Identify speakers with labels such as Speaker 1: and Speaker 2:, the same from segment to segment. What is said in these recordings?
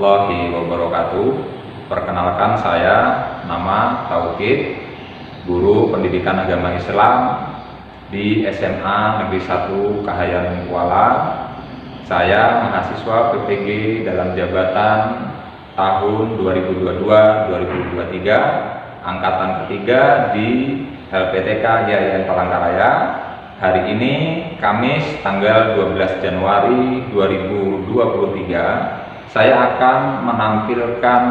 Speaker 1: warahmatullahi wabarakatuh. Perkenalkan, saya nama Tauhid, guru pendidikan agama Islam di SMA Negeri 1 Kahayan Kuala. Saya mahasiswa PPG dalam jabatan tahun 2022-2023, angkatan ketiga di LPTK YAIN Palangkaraya. Hari ini Kamis tanggal 12 Januari 2023, saya akan menampilkan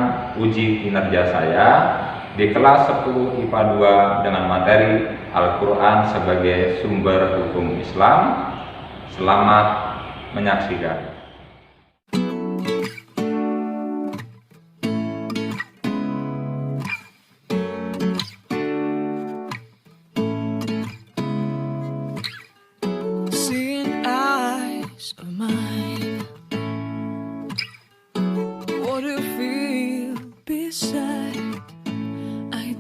Speaker 1: uji kinerja saya di kelas 10 IPA 2 dengan materi Al-Quran sebagai sumber hukum Islam. Selamat menyaksikan.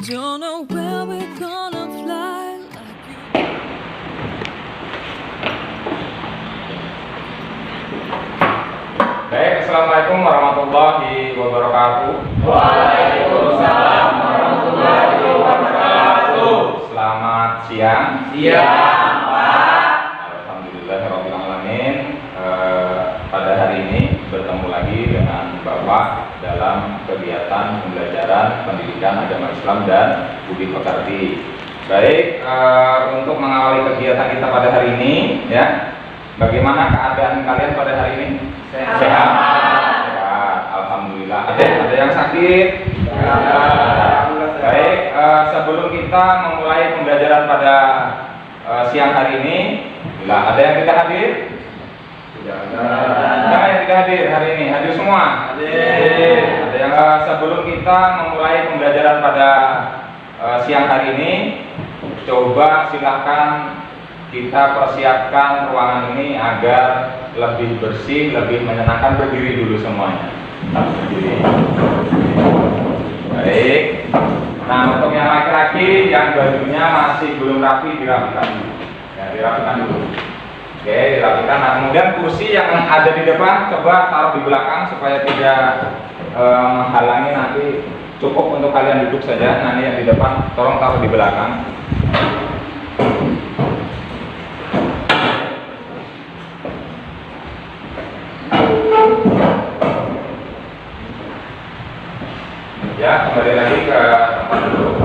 Speaker 2: Don't know where we're gonna fly like you.
Speaker 1: Baik, assalamualaikum warahmatullahi wabarakatuh.
Speaker 3: Waalaikumsalam warahmatullahi wabarakatuh.
Speaker 1: Selamat siang.
Speaker 3: Siang, Pak.
Speaker 1: Alhamdulillahirabbil alamin. Pada hari ini bertemu lagi dengan Bapak dalam kegiatan pembelajaran pendidikan agama Islam dan budi pekerti. Baik, untuk mengawali kegiatan kita pada hari ini, ya, bagaimana keadaan kalian pada hari ini? Sehat. Sehat. Alhamdulillah. Ada yang sakit? Baik, sebelum kita memulai pembelajaran pada siang hari ini, ada yang tidak hadir? Ada yang tidak hadir hari ini? Hadir semua? Hadir. Ada yang sebelum kita memulai pembelajaran pada siang hari ini, coba silahkan kita persiapkan ruangan ini agar lebih bersih, lebih menyenangkan. Berdiri dulu semuanya. Berdiri. Baik. Nah, untuk yang laki-laki yang bajunya masih belum rapi, dirapikan. Ya, dirapikan dulu. Oke, dirapikan. Nah, kemudian kursi yang ada di depan coba taruh di belakang supaya tidak menghalangi nanti. Cukup untuk kalian duduk saja. Nanti yang di depan tolong taruh di belakang. Ya, kembali lagi ke tempat duduk.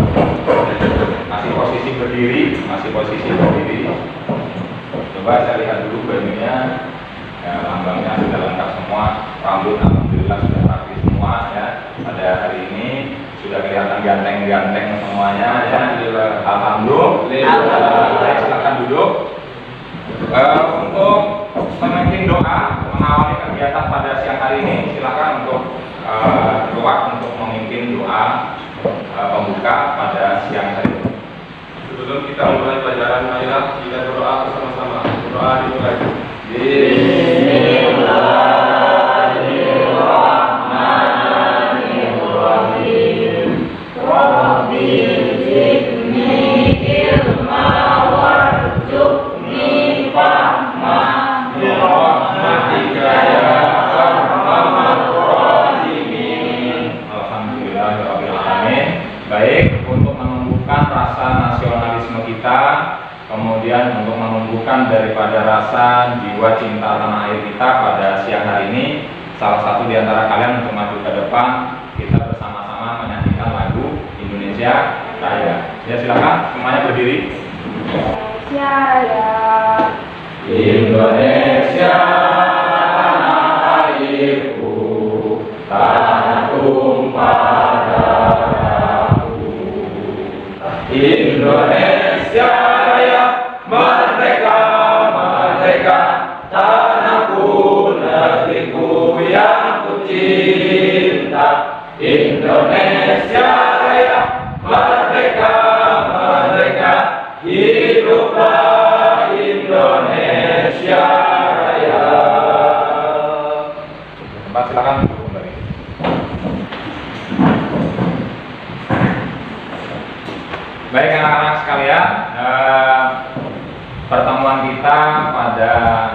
Speaker 1: Masih posisi berdiri, Coba saya lihat dulu bajunya, ya, lambangnya sudah lengkap semua, rambut alhamdulillah sudah rapi semua, ya. Pada hari ini sudah kelihatan ganteng-ganteng semuanya, ya. Alhamdulillah. Silakan duduk. Untuk memimpin doa mengawali kegiatan pada siang hari ini, silakan untuk keluar untuk memimpin doa pembuka pada siang hari ini.
Speaker 4: Sebelum kita mulai pelajaran, marilah kita berdoa bersama-sama. Doa dimulai.
Speaker 3: Bismillahirrahmanirrahim. Rabbi zidni ilma warzuqni fahma birahmatika ya arhamar rahimin.
Speaker 1: Alhamdulillahirabbil alamin. Baik, untuk menumbuhkan rasa nasionalisme kita, kemudian untuk menumbuhkan daripada rasa jiwa cinta tanah air kita pada siang hari ini, salah satu di antara kalian untuk maju ke depan, kita bersama-sama menyanyikan lagu Indonesia Raya. Ya, silakan semuanya berdiri.
Speaker 3: Indonesia tanah airku, tanah tumpah darahku. Indonesia Raya, merdeka, merdeka, tanahku, negeriku yang ku cinta. Indonesia Raya, merdeka, merdeka, hiduplah Indonesia Raya.
Speaker 1: Tempat silakan kembali. Baik anak-anak sekalian, pertemuan kita pada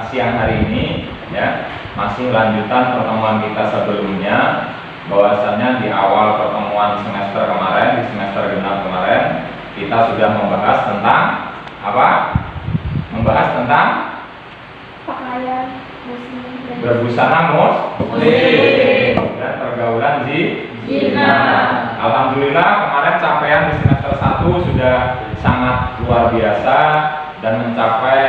Speaker 1: siang hari ini ya, masih lanjutan pertemuan kita sebelumnya, bahwasanya di awal pertemuan semester kemarin, di semester genap kemarin, kita sudah membahas tentang apa? Membahas tentang
Speaker 5: Pakaian muslim dan
Speaker 1: berbusana muslim dan pergaulan
Speaker 5: zina.
Speaker 1: Alhamdulillah kemarin capaian di semester 1 sudah sangat luar biasa dan mencapai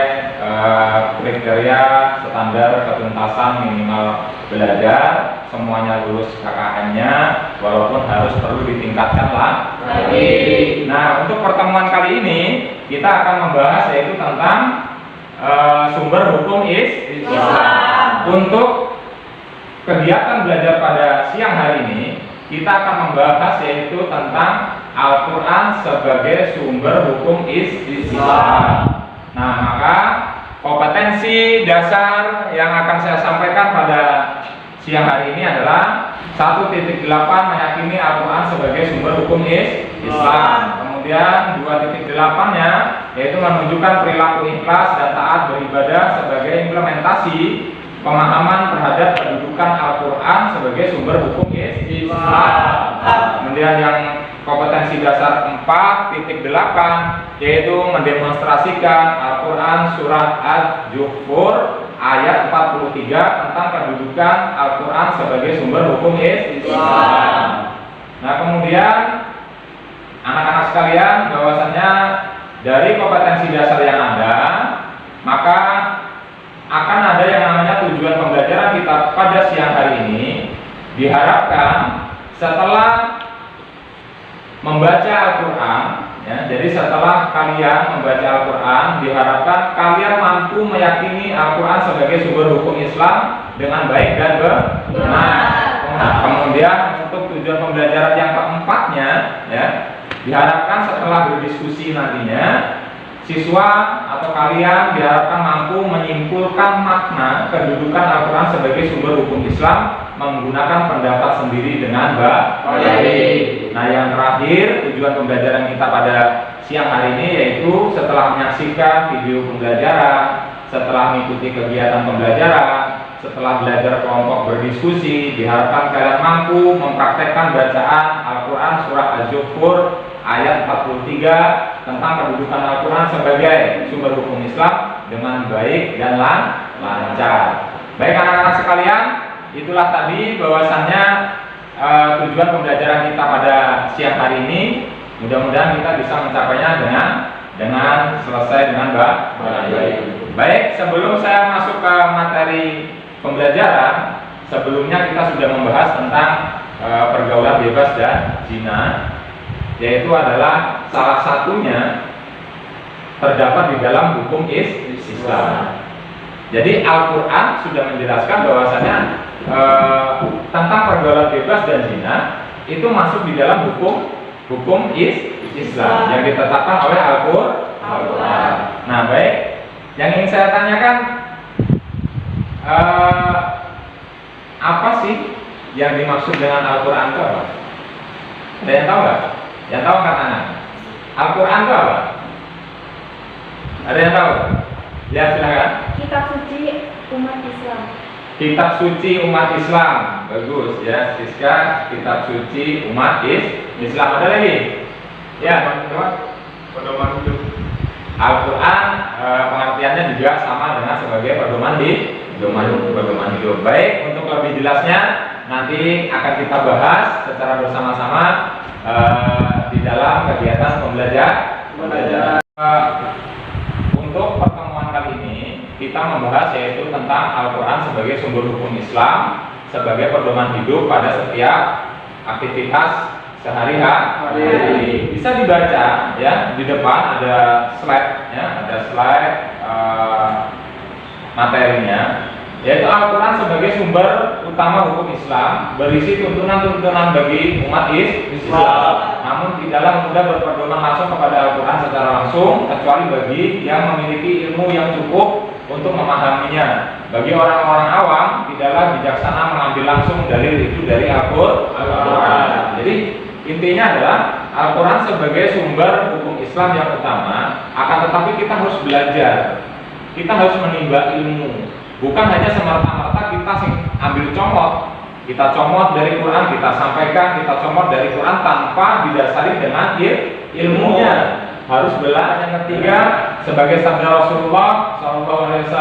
Speaker 1: kriteria standar ketuntasan minimal belajar, semuanya lulus KKM-nya, walaupun harus perlu ditingkatkan lagi. Nah, untuk pertemuan kali ini kita akan membahas yaitu tentang sumber hukum Islam. Untuk kegiatan belajar pada siang hari ini kita akan membahas yaitu tentang Al-Quran sebagai sumber hukum Islam. Nah, maka kompetensi dasar yang akan saya sampaikan pada siang hari ini adalah 1.8 meyakini Al-Quran sebagai sumber hukum Islam. Kemudian 2.8-nya yaitu menunjukkan perilaku ikhlas dan taat beribadah sebagai implementasi pemahaman terhadap kedudukan Al-Quran sebagai sumber hukum Islam. Kemudian yang kompetensi dasar 4.8 yaitu mendemonstrasikan Al-Quran surat Al-Jufur ayat 43 tentang kedudukan Al-Quran sebagai sumber hukum Islam. Nah, kemudian anak-anak sekalian, bahwasanya dari kompetensi dasar yang ada, maka akan ada yang namanya tujuan pembelajaran kita pada siang hari ini. Diharapkan setelah membaca Al-Quran, ya, jadi setelah kalian membaca Al-Quran, diharapkan kalian mampu meyakini Al-Quran sebagai sumber hukum Islam dengan baik dan benar. Nah, kemudian untuk tujuan pembelajaran yang keempatnya, ya, diharapkan setelah berdiskusi nantinya, siswa atau kalian diharapkan mampu menyimpulkan makna kedudukan Al-Quran sebagai sumber hukum Islam menggunakan pendapat sendiri dengan baik. Nah, yang terakhir tujuan pembelajaran kita pada siang hari ini yaitu setelah menyaksikan video pembelajaran, setelah mengikuti kegiatan pembelajaran, setelah belajar kelompok berdiskusi, diharapkan kalian mampu mempraktekkan bacaan Al-Quran surah Al-Jufur ayat 43 tentang kedudukan Al-Quran sebagai sumber hukum Islam dengan baik dan lancar. Baik anak-anak sekalian, itulah tadi bahwasannya tujuan pembelajaran kita pada siang hari ini. Mudah-mudahan kita bisa mencapainya dengan selesai dengan baik. Baik, sebelum saya masuk ke materi pembelajaran, sebelumnya kita sudah membahas tentang pergaulan bebas dan zina, yaitu adalah salah satunya terdapat di dalam hukum Islam. Jadi Al-Quran sudah menjelaskan bahwasanya tentang pergaulan bebas dan zina itu masuk di dalam hukum Islam yang ditetapkan oleh Al-Quran. Nah, baik, yang ingin saya tanyakan, apa sih yang dimaksud dengan Al-Quran itu apa? Ada yang tahu nggak? Yang tahu angkat tangan. Al-Quran itu apa? Ada yang tahu? Ya, silakan.
Speaker 5: Kitab suci umat Islam.
Speaker 1: Kitab suci umat Islam. Bagus ya, Siska. Kitab suci umat Islam. Ada lagi? Ya,
Speaker 4: Pedoman hidup.
Speaker 1: Al-Quran pengertiannya juga sama dengan sebagai pedoman hidup. Baik, untuk lebih jelasnya nanti akan kita bahas secara bersama-sama di dalam kegiatan pembelajaran. Untuk pertemuan kali ini kita membahas yaitu tentang Al-Quran sebagai sumber hukum Islam sebagai pedoman hidup pada setiap aktivitas sehari-hari. Bisa dibaca ya, di depan ada slide ya, ada slide materinya, yaitu Al-Quran sebagai sumber utama hukum Islam berisi tuntunan-tuntunan bagi umat Islam, namun tidaklah mudah berpedoman langsung kepada Al-Quran secara langsung kecuali bagi yang memiliki ilmu yang cukup untuk memahaminya. Bagi orang-orang awam tidaklah bijaksana mengambil langsung dalil itu dari Al-Quran. Jadi intinya adalah Al-Quran sebagai sumber hukum Islam yang utama, akan tetapi kita harus belajar, kita harus menimba ilmu. Bukan hanya semerta-merta kita ambil kita comot dari Quran, kita sampaikan, kita comot dari Quran tanpa didasari dengan ilmunya. Harus belajar. Yang ketiga, sebagai sabda Rasulullah SAW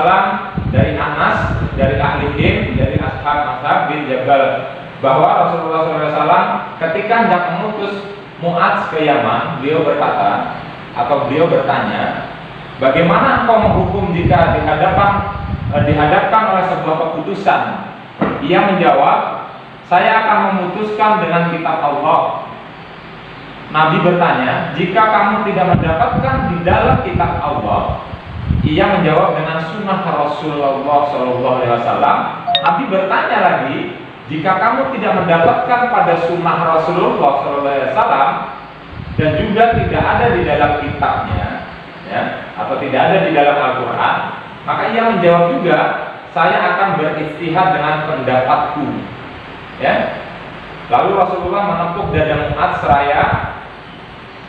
Speaker 1: dari Anas, dari ahli ilm, dari ashab bin Jabal, bahwa Rasulullah SAW ketika hendak memutus Mu'adz ke Yaman, beliau berkata atau beliau bertanya, bagaimana engkau menghukum jika dihadapkan oleh sebuah keputusan? Ia menjawab, saya akan memutuskan dengan kitab Allah. Nabi bertanya, jika kamu tidak mendapatkan di dalam kitab Allah? Ia menjawab dengan sunnah Rasulullah SAW. Nabi bertanya lagi, jika kamu tidak mendapatkan pada sunnah Rasulullah SAW dan juga tidak ada di dalam kitabnya, ya, atau tidak ada di dalam Al-Quran, maka ia menjawab juga, saya akan beristihad dengan pendapatku. Ya. Lalu Rasulullah menepuk dada Mu'adz seraya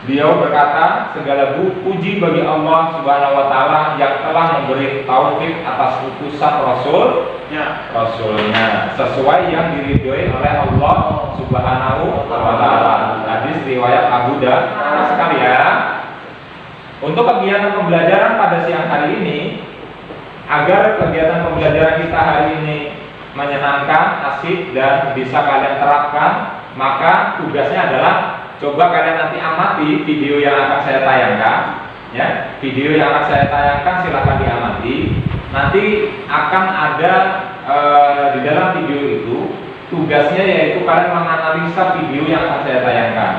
Speaker 1: beliau berkata, segala puji bagi Allah Subhanahu wa taala yang telah memberi taufik atas utusan Rasulnya sesuai yang diridhoi oleh Allah Subhanahu wa taala. Hadis riwayat Abu Dawud. Nah, sekalian, untuk kegiatan pembelajaran pada siang hari ini, agar kegiatan pembelajaran kita hari ini menyenangkan, asik dan bisa kalian terapkan, maka tugasnya adalah coba kalian nanti amati video yang akan saya tayangkan, ya. Video yang akan saya tayangkan silahkan diamati. Nanti akan ada di dalam video itu tugasnya yaitu kalian menganalisa video yang akan saya tayangkan.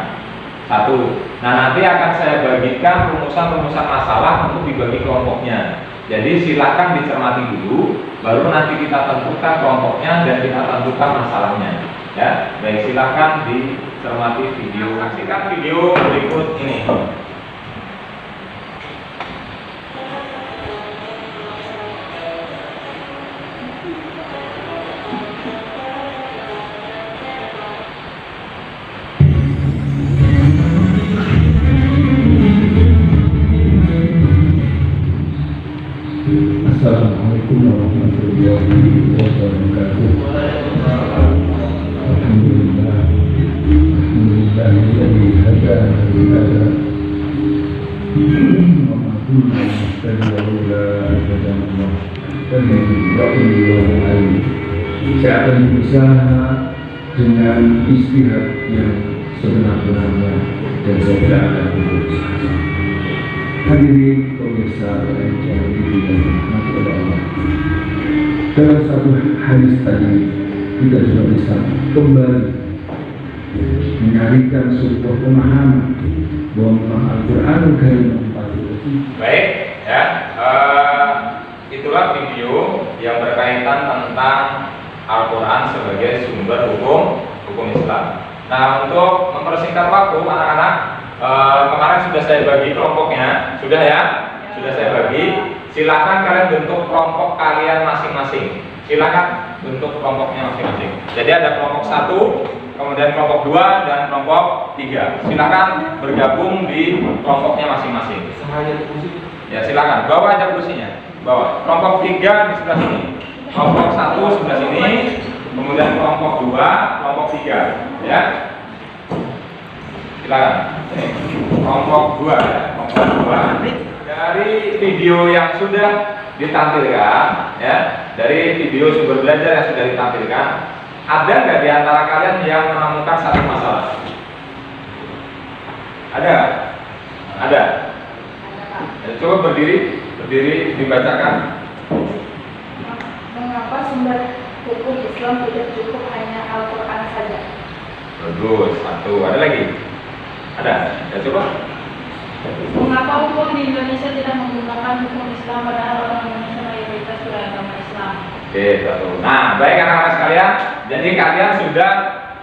Speaker 1: Satu. Nah, nanti akan saya bagikan rumusan-rumusan masalah untuk dibagi kelompoknya. Jadi silahkan dicermati dulu, baru nanti kita tentukan kelompoknya dan kita tentukan masalahnya. Ya, baik, silahkan dicermati video. Saksikan video berikut ini.
Speaker 6: Assalamualaikum warahmatullahi wabarakatuh. Alhamdulillah, alhamdulillah hadana li hadza wa ma kunna nahtadiya laula an hadana Allah. Saya akan berusaha dengan istihad yang sebenar-benarnya dan saya tidak akan berusaha. Hadirin pemirsa yang dirahmati oleh Allah. Dalam satu hadis tadi kita sudah bisa kembali menyarikan sebuah pemahaman bahwa Al-Quran Karim.
Speaker 1: Baik, ya. Itulah video yang berkaitan tentang Al-Quran sebagai sumber hukum Islam. Nah, untuk mempersingkat waktu, anak-anak, kemarin sudah saya bagi kelompoknya, sudah ya, sudah saya bagi. Silakan kalian bentuk kelompok kalian masing-masing. Silakan bentuk kelompoknya masing-masing. Jadi ada kelompok 1, kemudian kelompok 2 dan kelompok 3. Silakan bergabung di kelompoknya masing-masing. Ya, silakan. Bawa aja kursinya. Bawa. Kelompok 3 di sebelah sini. Kelompok 1 sebelah sini. Kemudian kelompok 2, kelompok 3. Ya. Silakan. Ini kelompok 2 ya. Kelompok 2. Dari video yang sudah ditampilkan, ya, dari video sumber belajar yang sudah ditampilkan, ada nggak di antara kalian yang menemukan satu masalah? Ada? Ada. Coba berdiri dibacakan.
Speaker 5: Mengapa sumber hukum Islam tidak cukup hanya Al-Quran saja?
Speaker 1: Bagus, 1. Ada lagi? Ada? Ya, coba.
Speaker 5: Mengapa hukum di Indonesia tidak menggunakan hukum Islam padahal orang Indonesia mayoritas beragama Islam?
Speaker 1: Oke, 1. Nah, baik anak-anak sekalian, jadi kalian sudah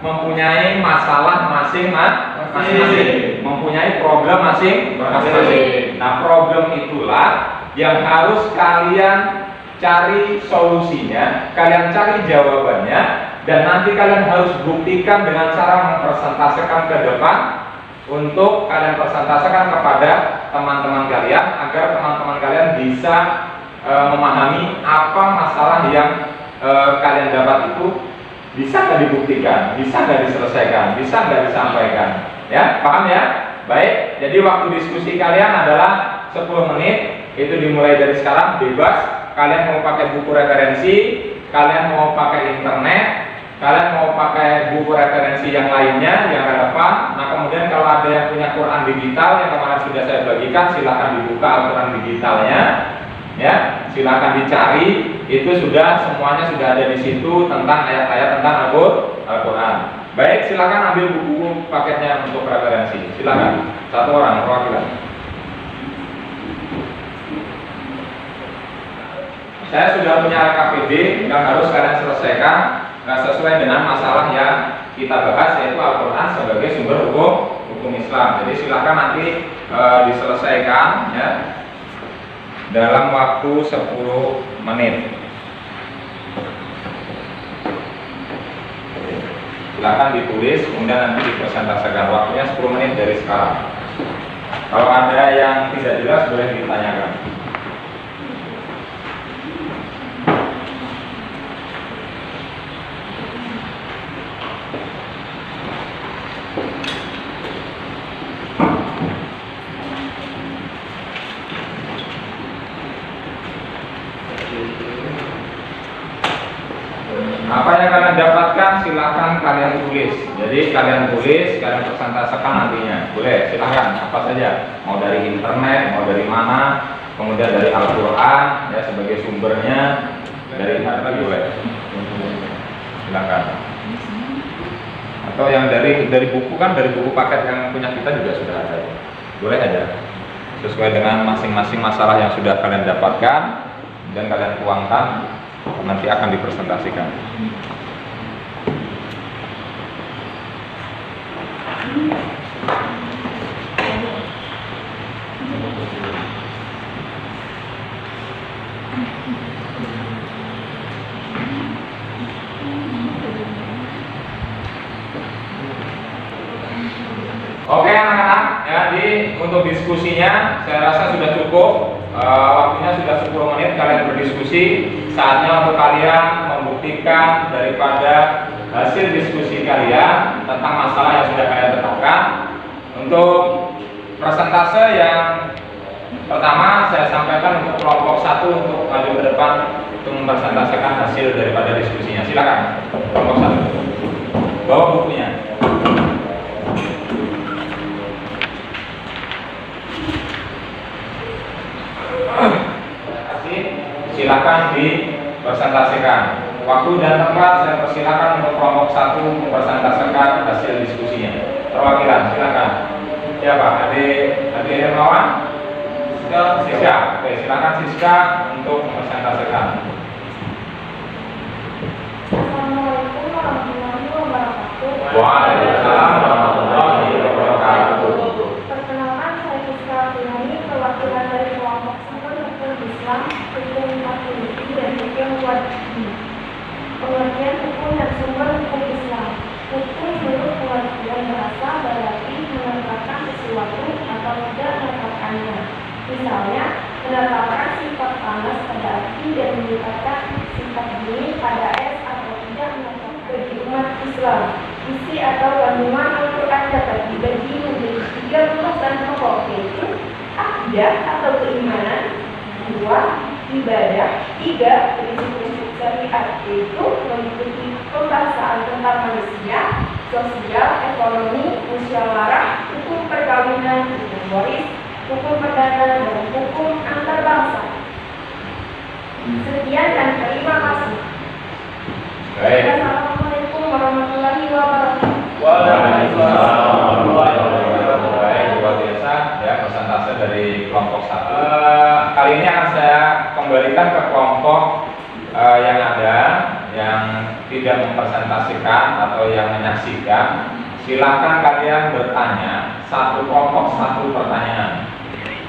Speaker 1: mempunyai masalah masing-masing, mempunyai problem masing-masing. Nah, problem itulah yang harus kalian cari solusinya, kalian cari jawabannya, dan nanti kalian harus buktikan dengan cara mempresentasikan ke depan untuk kalian presentasikan kepada teman-teman kalian agar teman-teman kalian bisa memahami apa masalah yang kalian dapat itu bisa nggak dibuktikan, bisa nggak diselesaikan, bisa nggak disampaikan. Ya, paham ya? Baik, jadi waktu diskusi kalian adalah 10 menit. Itu dimulai dari sekarang, bebas. Kalian mau pakai buku referensi, kalian mau pakai internet, kalian mau pakai buku referensi yang lainnya yang relevan. Nah, kemudian kalau ada yang punya Quran digital yang kemarin sudah saya bagikan, silahkan dibuka Al-Quran digitalnya. Ya, silakan dicari, itu semuanya sudah ada di situ tentang ayat-ayat tentang Al-Quran. Baik, silakan ambil buku paketnya untuk referensi. Silakan, satu orang perwakilan. Saya sudah punya KPD yang harus kalian selesaikan, nggak sesuai dengan masalah yang kita bahas, yaitu Al-Quran sebagai sumber hukum Islam. Jadi silakan nanti diselesaikan ya, dalam waktu 10 menit. Silakan ditulis, kemudian nanti dipresentasikan. Waktunya 10 menit dari sekarang. Kalau ada yang tidak jelas boleh ditanyakan. Apa yang kalian dapatkan silahkan kalian tulis. Jadi kalian tulis, kalian presentasikan nantinya. Boleh, silahkan apa saja. Mau dari internet, mau dari mana, kemudian dari Al-Quran ya sebagai sumbernya, dari mana boleh. Silahkan. Atau yang dari buku, kan dari buku paket yang punya kita juga sudah ada. Boleh aja. Sesuai dengan masing-masing masalah yang sudah kalian dapatkan dan kalian tuangkan, nanti akan dipresentasikan. Oke anak-anak, ya, untuk diskusinya saya rasa sudah cukup. Waktunya sudah 10 menit kalian berdiskusi. Saatnya untuk kalian membuktikan daripada hasil diskusi kalian tentang masalah yang sudah kalian tetapkan. Untuk persentase yang pertama saya sampaikan untuk kelompok 1 untuk maju ke depan untuk mempresentasikan hasil daripada diskusinya. Silakan kelompok 1. Bawa bukunya. Silakan dipresentasikan. Waktu dan tempat saya persilakan untuk kelompok 1 mempresentasikan hasil diskusinya. Perwakilan, silakan. Siapa? Adik Hermawan? Siska. Oke, silakan Siska untuk mempresentasikan.
Speaker 5: Assalamualaikum warahmatullahi wabarakatuh.
Speaker 1: Waalaikumsalam warahmatullahi wabarakatuh.
Speaker 5: Perkenalkan, saya Siska Pinani, perwakilan dari kelompok 1 Hukum Islam, Hukum Matuliti dan Hukum Wajib. Pengertian hukum dan sumber hukum Islam. Hukum menurut pengertian bahasa berarti menetapkan sesuatu atau tidak menetapkannya. Misalnya, menetapkan sifat panas pada api dan menetapkan sifat dingin pada es atau tidak menetapkan. Bagi umat Islam, isi atau kandungan Al-Quran dapat dibagi menjadi 3 pembahasan pokok, yaitu akidah atau keimanan, 2 ibadah, 3 prinsip-prinsip syariat, yaitu meliputi pembahasan tentang manusia, sosial, ekonomi, musyawarah, hukum perkawinan, hukum waris, hukum perdata, dan hukum antar bangsa. Sekian dan terima kasih.
Speaker 1: Baik.
Speaker 5: Assalamualaikum warahmatullahi wabarakatuh.
Speaker 3: Waalaikumsalam warahmatullahi wabarakatuh.
Speaker 1: Baik, luar biasa ya persentase dari kelompok 1. Kali ini akan saya kembalikan ke kelompok yang ada yang tidak mempresentasikan atau yang menyaksikan. Silakan kalian bertanya, satu kelompok 1 pertanyaan.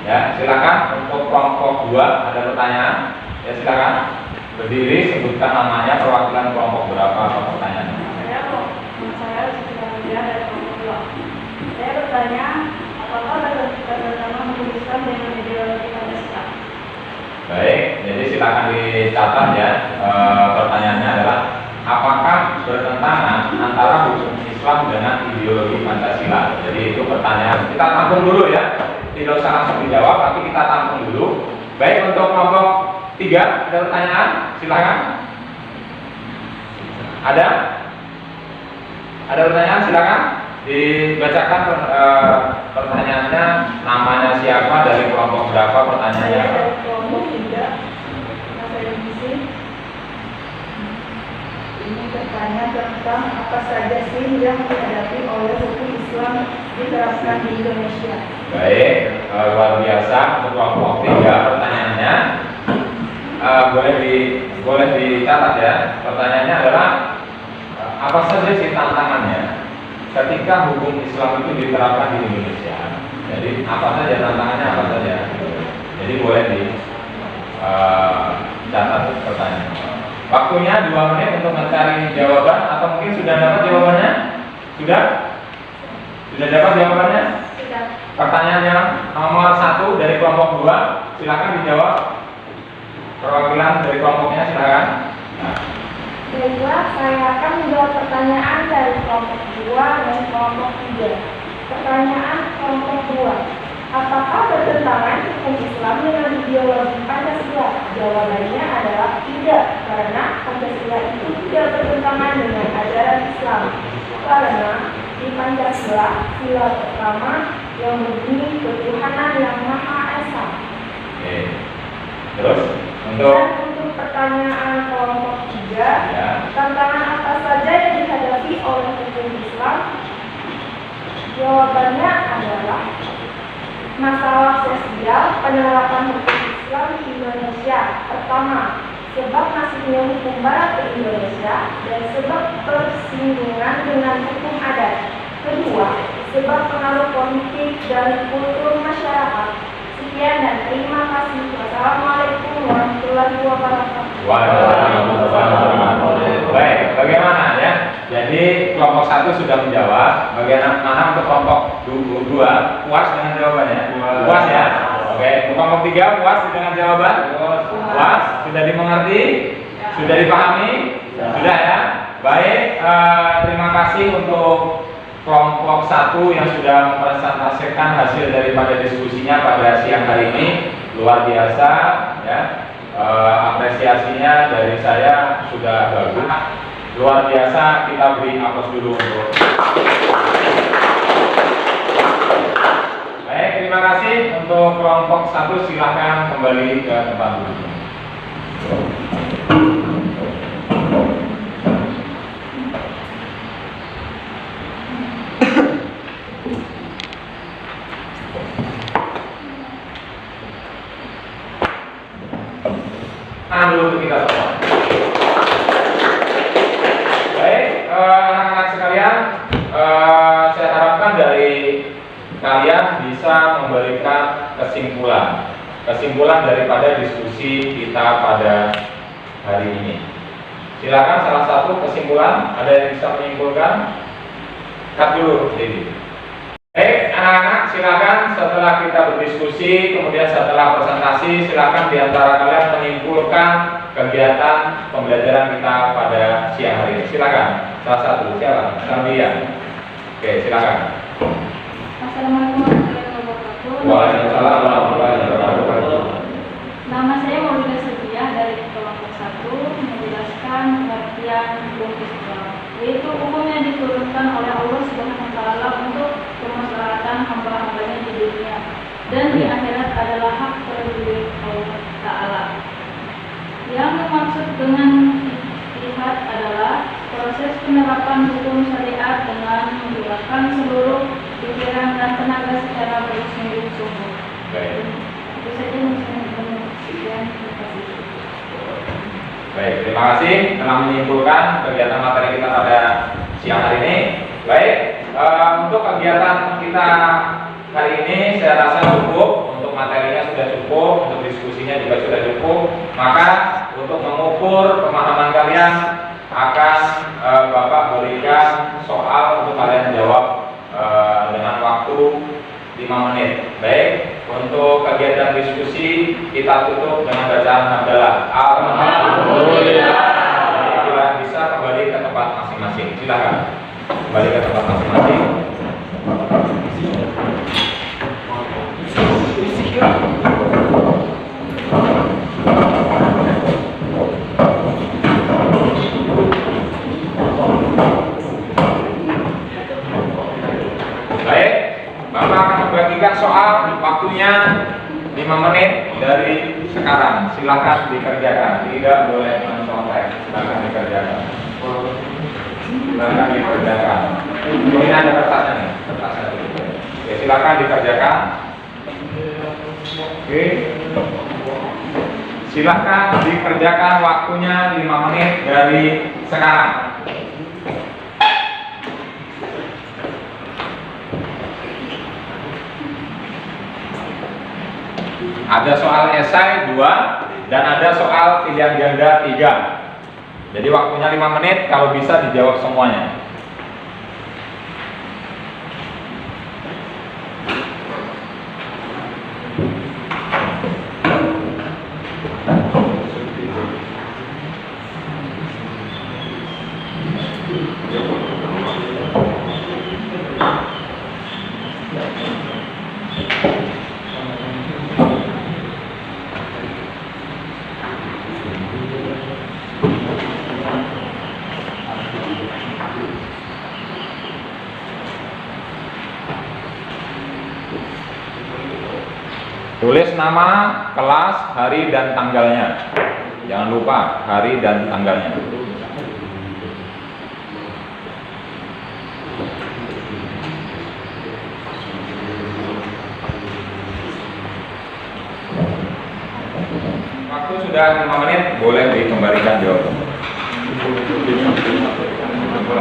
Speaker 1: Ya, silakan untuk kelompok 2 ada pertanyaan. Ya, silakan berdiri, sebutkan namanya, perwakilan kelompok berapa atau pertanyaan.
Speaker 5: Saya sudah dari kelompok 2. Saya bertanya, apakah bersama hukum Islam dengan ideologi Pancasila?
Speaker 1: Baik, jadi dicatat ya. Pertanyaannya adalah apakah bertentangan antara hukum Islam dengan ideologi Pancasila? Jadi itu pertanyaan. Kita tampung dulu ya. Tidak usah langsung dijawab, tapi kita tampung dulu. Baik, untuk kelompok 3 ada pertanyaan? Silakan. Ada? Ada pertanyaan? Silakan. Dibacakan pertanyaannya, namanya siapa, dari kelompok berapa pertanyaannya?
Speaker 5: Saya dari kelompok 3, Mas Edisi. Ini bertanya tentang apa saja sih yang dihadapi oleh hukum Islam diterapkan di Indonesia.
Speaker 1: Baik, luar biasa. Untuk kelompok 3 pertanyaannya boleh dicatat ya. Pertanyaannya adalah apa saja sih tantangannya ketika hukum Islam itu diterapkan di Indonesia. Jadi apa saja tantangannya, apa saja. Jadi boleh dicatat pertanyaan. Waktunya 2 menit untuk mencari jawaban, atau mungkin sudah dapat jawabannya? Sudah dapat jawabannya?
Speaker 5: Sudah.
Speaker 1: Pertanyaan yang nomor 1 dari kelompok 2, silakan dijawab. Perwakilan dari kelompoknya silakan.
Speaker 5: Baiklah, saya akan menjawab pertanyaan dari kelompok 2 dan kelompok 3. Pertanyaan kelompok 2. Apakah bertentangan hukum Islam dengan ideologi Pancasila? Jawabannya adalah tidak, karena Pancasila itu tidak bertentangan dengan ajaran Islam. Karena di Pancasila, sila pertama yang berbunyi ketuhanan yang Maha Esa.
Speaker 1: Oke. Terus
Speaker 5: Dan
Speaker 1: untuk
Speaker 5: untuk pertanyaan kelompok 3,
Speaker 1: ya,
Speaker 5: tantangan apa saja yang dihadapi oleh hukum Islam? Jawabannya adalah masalah sosial penerapan hukum Islam di Indonesia. Pertama, sebab masuknya hukum Barat ke Indonesia dan sebab bersinggungan dengan hukum adat. Kedua, sebab pengaruh politik dan kultur masyarakat. Sekian dan terima kasih. Wassalamualaikum warahmatullahi wabarakatuh.
Speaker 1: Baik, bagaimana ya? Jadi kelompok 1 sudah menjawab. Bagaimana untuk kelompok 2? Puas dengan jawabannya? Puas ya? Oke, kelompok 3 puas dengan jawaban? Puas? Sudah dimengerti? Sudah dipahami? Sudah ya? Baik, terima kasih untuk kelompok 1 yang sudah mempresentasikan hasil daripada diskusinya pada siang hari ini. Luar biasa ya. Apresiasinya dari saya sudah bagus. Luar biasa, kita beri aplaus dulu untuk. Baik, terima kasih untuk kelompok 1, silahkan kembali ke tempat duduk. Dulu kita semua. Baik, anak-anak sekalian, saya harapkan dari kalian bisa memberikan kesimpulan daripada diskusi kita pada hari ini. Silakan salah satu kesimpulan, ada yang bisa menyimpulkan? Cut dulu, jadi. Baik, anak-anak, silakan setelah kita berdiskusi, kemudian setelah presentasi, silakan di antara kalian menyimpulkan kegiatan pembelajaran kita pada siang hari ini. Silakan, salah satu, siapa? Sambian. Oke, silakan.
Speaker 7: Assalamualaikum warahmatullahi wabarakatuh.
Speaker 1: Waalaikumsalam warahmatullahi wabarakatuh.
Speaker 7: Nama saya Maulida Setia dari kelompok 1 menjelaskan pengertian hukum Islam, yaitu hukum yang diturunkan oleh Allah Subhanahu wa taala untuk kemaslahatan hamba-hambanya di dunia dan di akhirat adalah hak prerogatif Allah taala. Yang dimaksud dengan ijtihad adalah proses penerapan hukum syariat dengan menggunakan seluruh pikiran dan tenaga secara bersungguh-sungguh.
Speaker 1: Baik.
Speaker 7: Itu saja yang sekian, terima kasih.
Speaker 1: Baik, terima kasih telah menyimpulkan kegiatan materi kita pada siang hari ini. Baik, untuk kegiatan kita hari ini saya rasa cukup. Untuk materinya sudah cukup, untuk diskusinya juga sudah cukup. Maka untuk mengukur pemahaman kalian akan Bapak berikan soal untuk kalian jawab dengan waktu 5 menit. Baik, untuk kegiatan diskusi kita tutup dengan bacaan hamdalah. Alhamdulillah. Silakan kembali ke tempat masing-masing. Baik, Bapak akan membagikan soal, waktunya 5 menit dari sekarang. Silakan dikerjakan, tidak boleh mencontek. Silakan dikerjakan. Silakan dikerjakan. Ini ada kertasnya nih, kertasnya dulu. Oke, silakan dikerjakan. Oke. Silakan dikerjakan, waktunya 5 menit dari sekarang. Ada soal esai 2 dan ada soal pilihan ganda 3. Jadi waktunya 5 menit, kalau bisa dijawab semuanya. Tulis nama, kelas, hari dan tanggalnya. Jangan lupa hari dan tanggalnya. Waktu sudah 5 menit, boleh dikembalikan jawaban.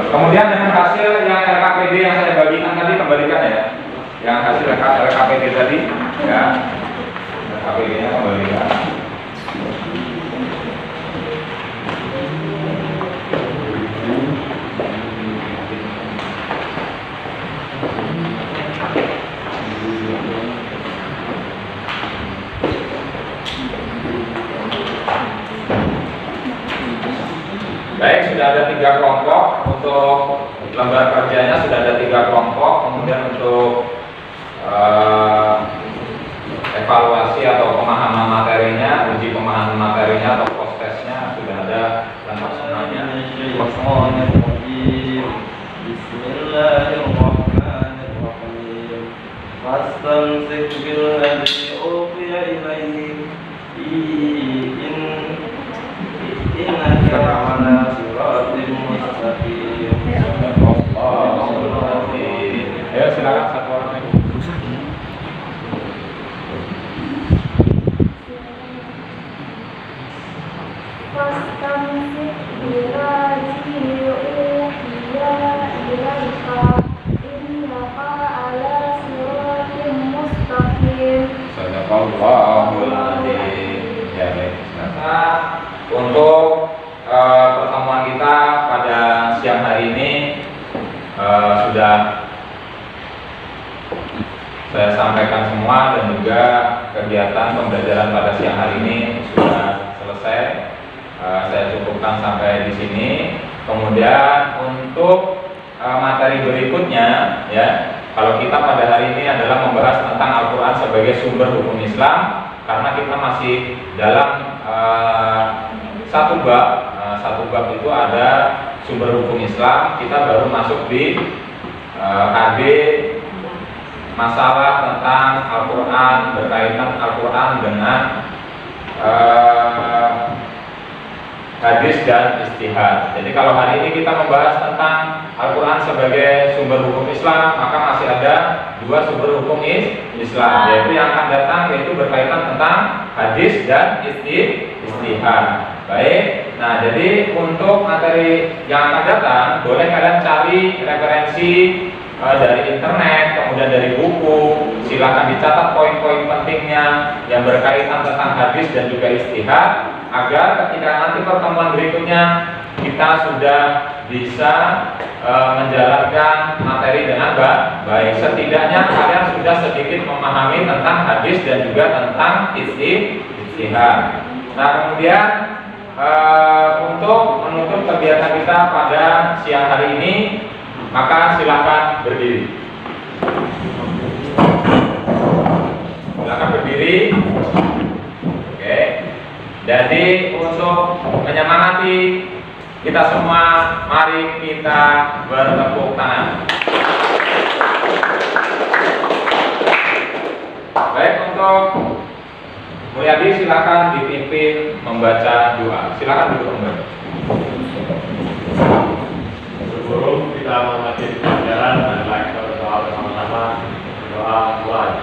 Speaker 1: Kemudian dengan hasil yang LKPD yang saya bagikan tadi, kembalikan ya. Yang hasil LKPD tadi, ya. LKPD-nya kembalikan. Baik, sudah ada 3 kelompok. Untuk lembar kerjanya sudah ada 3 kelompok. Kemudian untuk evaluasi atau pemahaman materinya, uji pemahaman materinya atau prosesnya sudah ada lengkap semuanya.
Speaker 3: Bismillahirrahmanirrahim. Fastamsik billadzi uhiya ilaik. Innaka 'ala siratin mustaqim.
Speaker 1: Ayo silakan satu orang lagi.
Speaker 5: Fastamsik billadzi uhiya ilaika innaka 'ala siratin mustaqim.
Speaker 1: Sadaqallahul adzim. Ya, baik. Nah, untuk pertemuan kita pada siang hari ini sudah saya sampaikan semua, dan juga kegiatan pembelajaran pada siang hari ini sudah selesai. Saya cukupkan sampai di sini. Kemudian untuk materi berikutnya, ya, kalau kita pada hari ini adalah membahas tentang Al-Quran sebagai sumber hukum Islam, karena kita masih dalam satu bab itu ada sumber hukum Islam. Kita baru masuk di KB masalah tentang Al-Quran, berkaitan Al-Quran dengan hadis dan ijtihad. Jadi kalau hari ini kita membahas tentang Al-Quran sebagai sumber hukum Islam, maka masih ada 2 sumber hukum Islam, yaitu yang akan datang, yaitu berkaitan tentang hadis dan ijtihad. Baik, nah jadi untuk materi yang akan datang, boleh kalian cari referensi dari internet, kemudian dari buku. Silakan dicatat poin-poin pentingnya yang berkaitan tentang hadis dan juga ijtihad, agar ketika nanti pertemuan berikutnya kita sudah bisa menjalankan materi dengan baik. Setidaknya kalian sudah sedikit memahami tentang hadis dan juga tentang ijtihad. Nah, kemudian Untuk menutup kegiatan kita pada siang hari ini, maka silakan berdiri. Silakan berdiri. Oke. Jadi untuk menyemangati kita semua, mari kita bertepuk tangan. Baik, untuk Mulyadi silakan dipimpin membaca doa. Silakan duduk kembali.
Speaker 4: Sebelum kita mengakhiri pelajaran, adalah kita berdoa bersama-sama. Doa mulai.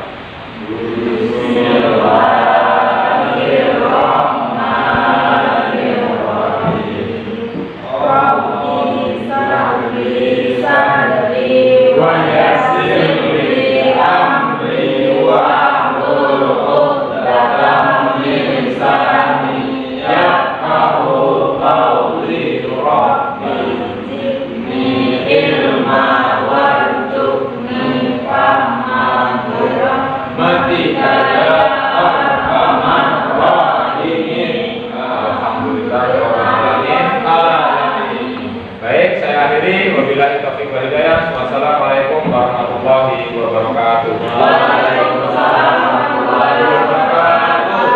Speaker 1: Baik, saya akhiri. Wabillahi taufiq wal hidayah. Wassalamualaikum warahmatullahi wabarakatuh. Waalaikumsalam warahmatullahi wabarakatuh.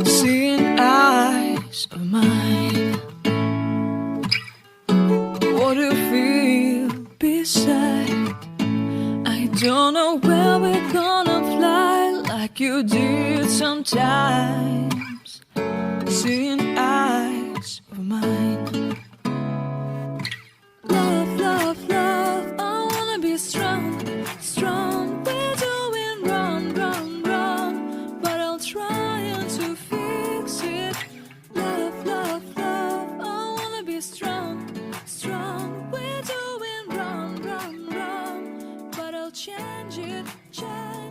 Speaker 2: Seeing eyes of mine, what do you feel beside? I don't know where we're gonna fly like you did sometimes. Seeing eyes of mine, love, love, love, I wanna be strong, strong. We're doing wrong, wrong, wrong, but I'll try to fix it. Love, love, love, I wanna be strong, strong. We're doing wrong, wrong, wrong, but I'll change it, change